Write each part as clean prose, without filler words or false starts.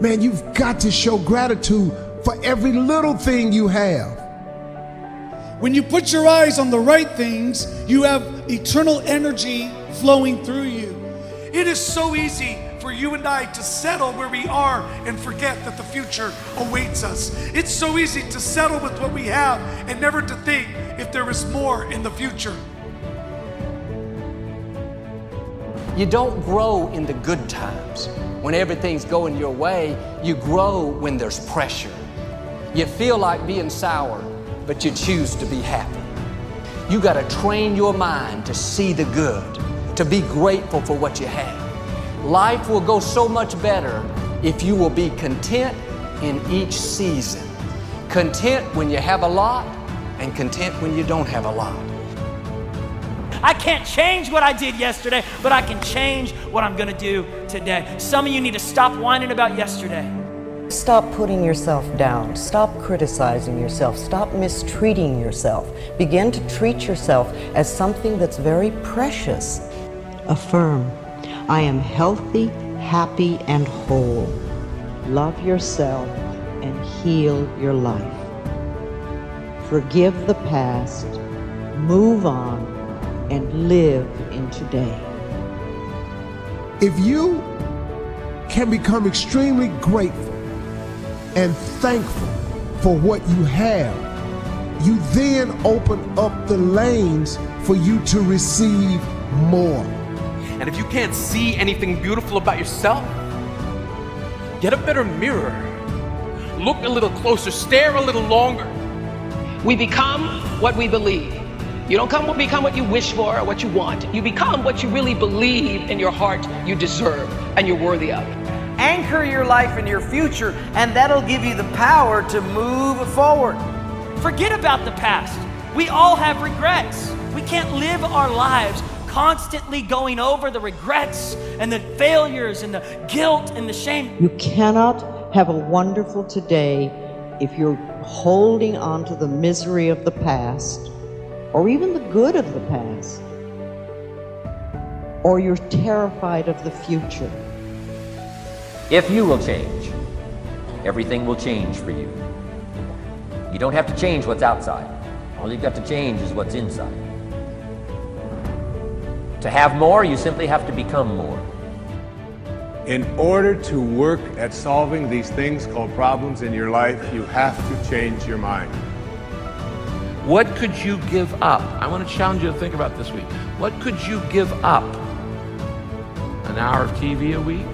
Man, you've got to show gratitude for every little thing you have. When you put your eyes on the right things, you have eternal energy flowing through you. It is so easy for you and I to settle where we are and forget that the future awaits us. It's so easy to settle with what we have and never to think if there is more in the future. You don't grow in the good times. When everything's going your way, you grow when there's pressure. You feel like being sour, but you choose to be happy. You got to train your mind to see the good, to be grateful for what you have. Life will go so much better if you will be content in each season. Content when you have a lot, and content when you don't have a lot. I can't change what I did yesterday, but I can change what I'm gonna do today. Some of you need to stop whining about yesterday. Stop putting yourself down. Stop criticizing yourself. Stop mistreating yourself. Begin to treat yourself as something that's very precious. Affirm, I am healthy, happy, and whole. Love yourself and heal your life. Forgive the past, move on, and live in today. If you can become extremely grateful and thankful for what you have, you then open up the lanes for you to receive more. And if you can't see anything beautiful about yourself, get a better mirror. Look a little closer, stare a little longer. We become what we believe. You don't become what you wish for or what you want. You become what you really believe in your heart you deserve and you're worthy of. Anchor your life in your future, and that'll give you the power to move forward. Forget about the past. We all have regrets. We can't live our lives constantly going over the regrets and the failures and the guilt and the shame. You cannot have a wonderful today if you're holding on to the misery of the past, or even the good of the past, or you're terrified of the future. If you will change, everything will change for you. You don't have to change what's outside. All you've got to change is what's inside. To have more, you simply have to become more. In order to work at solving these things called problems in your life, you have to change your mind. What could you give up? I want to challenge you to think about this week. What could you give up? An hour of TV a week?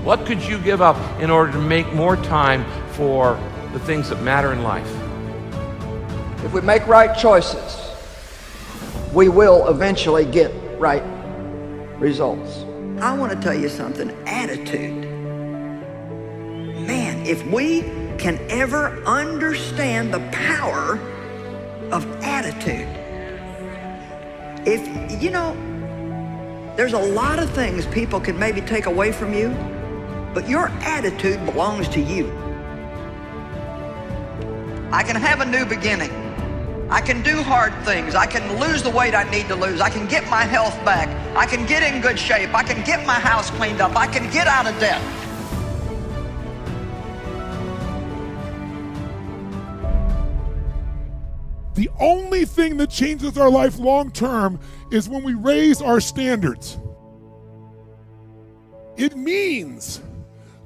What could you give up in order to make more time for the things that matter in life? If we make right choices, we will eventually get right results. I want to tell you something, attitude. Man, if we can ever understand the power of attitude. If, you know, there's a lot of things people can maybe take away from you, but your attitude belongs to you. I can have a new beginning. I can do hard things. I can lose the weight I need to lose. I can get my health back. I can get in good shape. I can get my house cleaned up. I can get out of debt. The only thing that changes our life long term is when we raise our standards. It means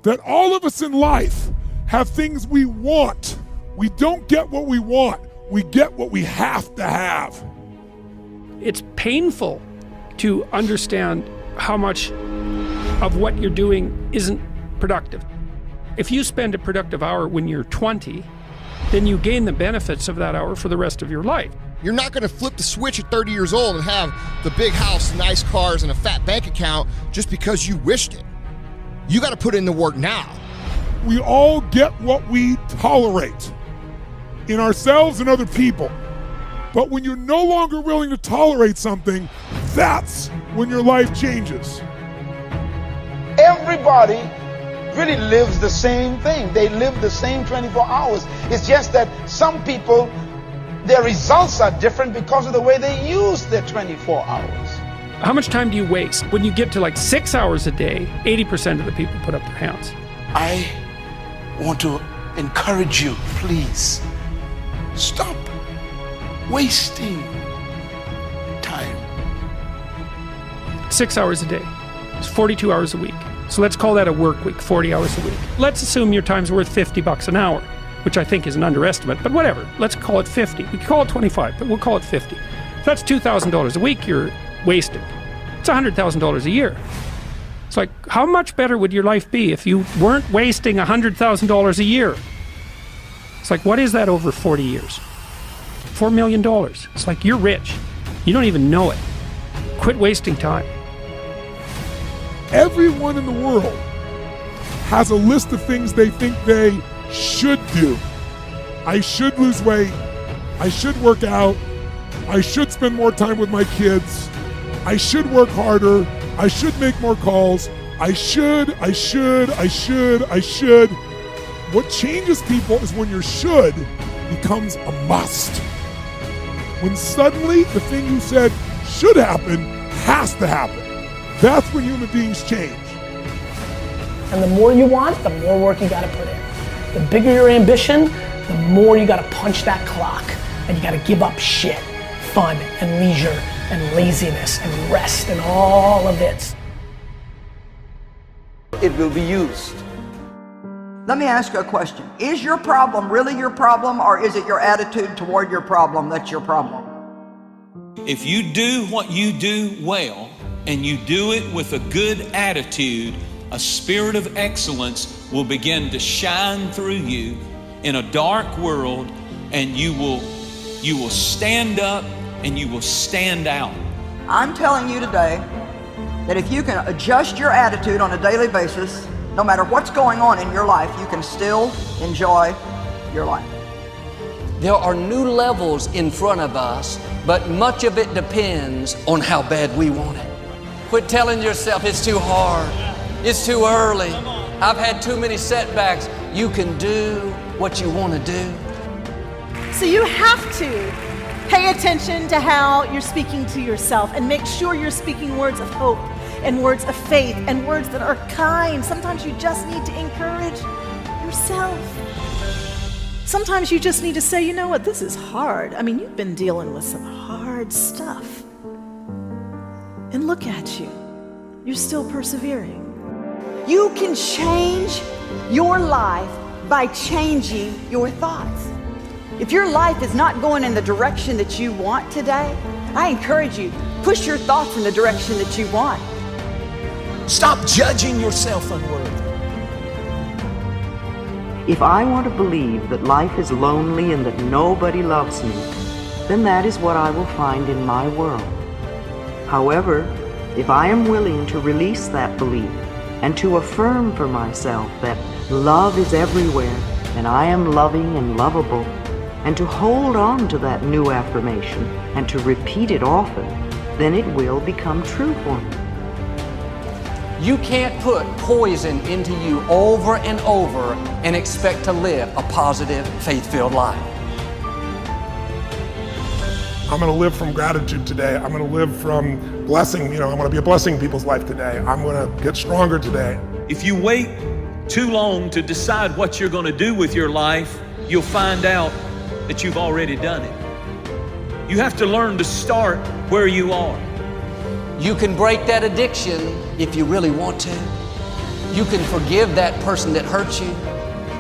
that all of us in life have things we want. We don't get what we want. We get what we have to have. It's painful to understand how much of what you're doing isn't productive. If you spend a productive hour when you're 20, then you gain the benefits of that hour for the rest of your life. You're not going to flip the switch at 30 years old and have the big house, nice cars, and a fat bank account just because you wished it. You got to put in the work now. We all get what we tolerate in ourselves and other people. But when you're no longer willing to tolerate something, that's when your life changes. Everybody really lives the same thing. They live the same 24 hours. It's just that some people, their results are different because of the way they use their 24 hours. How much time do you waste? When you get to like 6 hours a day, 80% of the people put up their hands. I want to encourage you, please, stop wasting time. 6 hours a day. It's 42 hours a week. So let's call that a work week, 40 hours a week. Let's assume your time's worth $50 an hour, which I think is an underestimate, but whatever. Let's call it 50. We could call it 25, but we'll call it 50. If that's $2,000 a week you're wasting. It's $100,000 a year. It's like, how much better would your life be if you weren't wasting $100,000 a year? It's like, what is that over 40 years? $4 million. It's like, you're rich. You don't even know it. Quit wasting time. Everyone in the world has a list of things they think they should do. I should lose weight. I should work out. I should spend more time with my kids. I should work harder. I should make more calls. I should. What changes people is when your should becomes a must. When suddenly the thing you said should happen has to happen. That's when human beings change. And the more you want, the more work you gotta put in. The bigger your ambition, the more you gotta punch that clock. And you gotta give up shit, fun and leisure and laziness and rest and all of it. It will be used. Let me ask you a question. Is your problem really your problem, or is it your attitude toward your problem that's your problem? If you do what you do well, and you do it with a good attitude, a spirit of excellence will begin to shine through you in a dark world, and you will stand up and you will stand out. I'm telling you today that if you can adjust your attitude on a daily basis, no matter what's going on in your life, you can still enjoy your life. There are new levels in front of us, but much of it depends on how bad we want it. Quit telling yourself it's too hard, it's too early, I've had too many setbacks. You can do what you want to do. So you have to pay attention to how you're speaking to yourself and make sure you're speaking words of hope and words of faith and words that are kind. Sometimes you just need to encourage yourself. Sometimes you just need to say, you know what, this is hard. I mean, you've been dealing with some hard stuff. And look at you. You're still persevering. You can change your life by changing your thoughts. If your life is not going in the direction that you want today, I encourage you, push your thoughts in the direction that you want. Stop judging yourself unworthy. If I want to believe that life is lonely and that nobody loves me, then that is what I will find in my world. However, if I am willing to release that belief and to affirm for myself that love is everywhere and I am loving and lovable, and to hold on to that new affirmation and to repeat it often, then it will become true for me. You can't put poison into you over and over and expect to live a positive, faith-filled life. I'm going to live from gratitude today. I'm going to live from blessing. I'm going to be a blessing in people's life today. I'm going to get stronger today. If you wait too long to decide what you're going to do with your life, you'll find out that you've already done it. You have to learn to start where you are. You can break that addiction if you really want to. You can forgive that person that hurt you.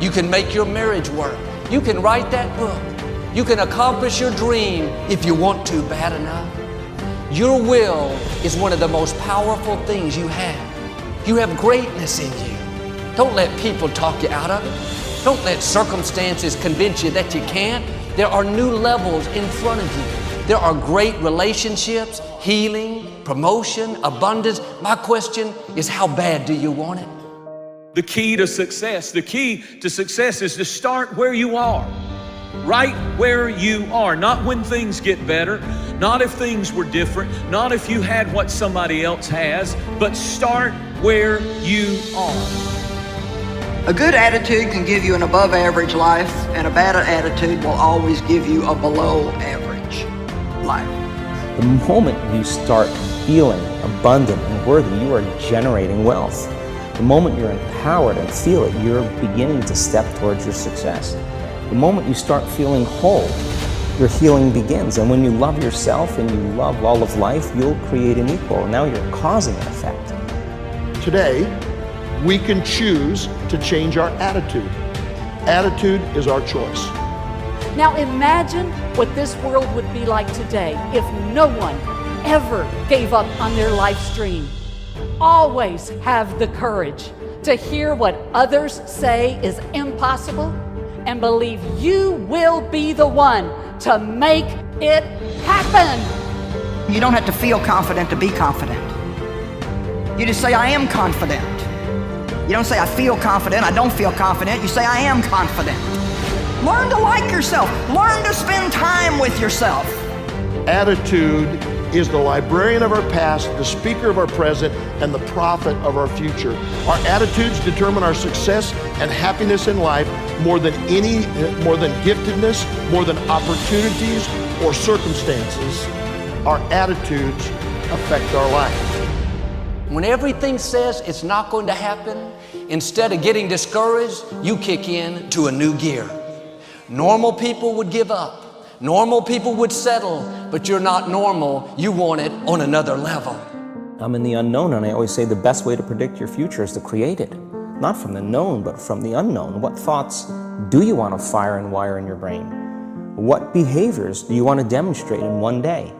You can make your marriage work. You can write that book. You can accomplish your dream if you want to bad enough. Your will is one of the most powerful things you have. You have greatness in you. Don't let people talk you out of it. Don't let circumstances convince you that you can't. There are new levels in front of you. There are great relationships, healing, promotion, abundance. My question is, how bad do you want it? The key to success is to start where you are. Right where you are, not when things get better, not if things were different, not if you had what somebody else has, but start where you are. A good attitude can give you an above average life, and a bad attitude will always give you a below average life. The moment you start feeling abundant and worthy, you are generating wealth. The moment you're empowered and feel it, you're beginning to step towards your success. The moment you start feeling whole, your healing begins. And when you love yourself and you love all of life, you'll create an equal. Now you're causing an effect. Today, we can choose to change our attitude. Attitude is our choice. Now imagine what this world would be like today if no one ever gave up on their life stream. Always have the courage to hear what others say is impossible and believe you will be the one to make it happen. You don't have to feel confident to be confident. You just say, I am confident. You don't say, I feel confident, I don't feel confident. You say, I am confident. Learn to like yourself. Learn to spend time with yourself. Attitude is the librarian of our past, the speaker of our present, and the prophet of our future. Our attitudes determine our success and happiness in life more than giftedness, more than opportunities or circumstances. Our attitudes affect our life. When everything says it's not going to happen, instead of getting discouraged, you kick in to a new gear. Normal people would give up. Normal people would settle, but you're not normal. You want it on another level. I'm in the unknown, and I always say the best way to predict your future is to create it. Not from the known, but from the unknown. What thoughts do you want to fire and wire in your brain? What behaviors do you want to demonstrate in one day?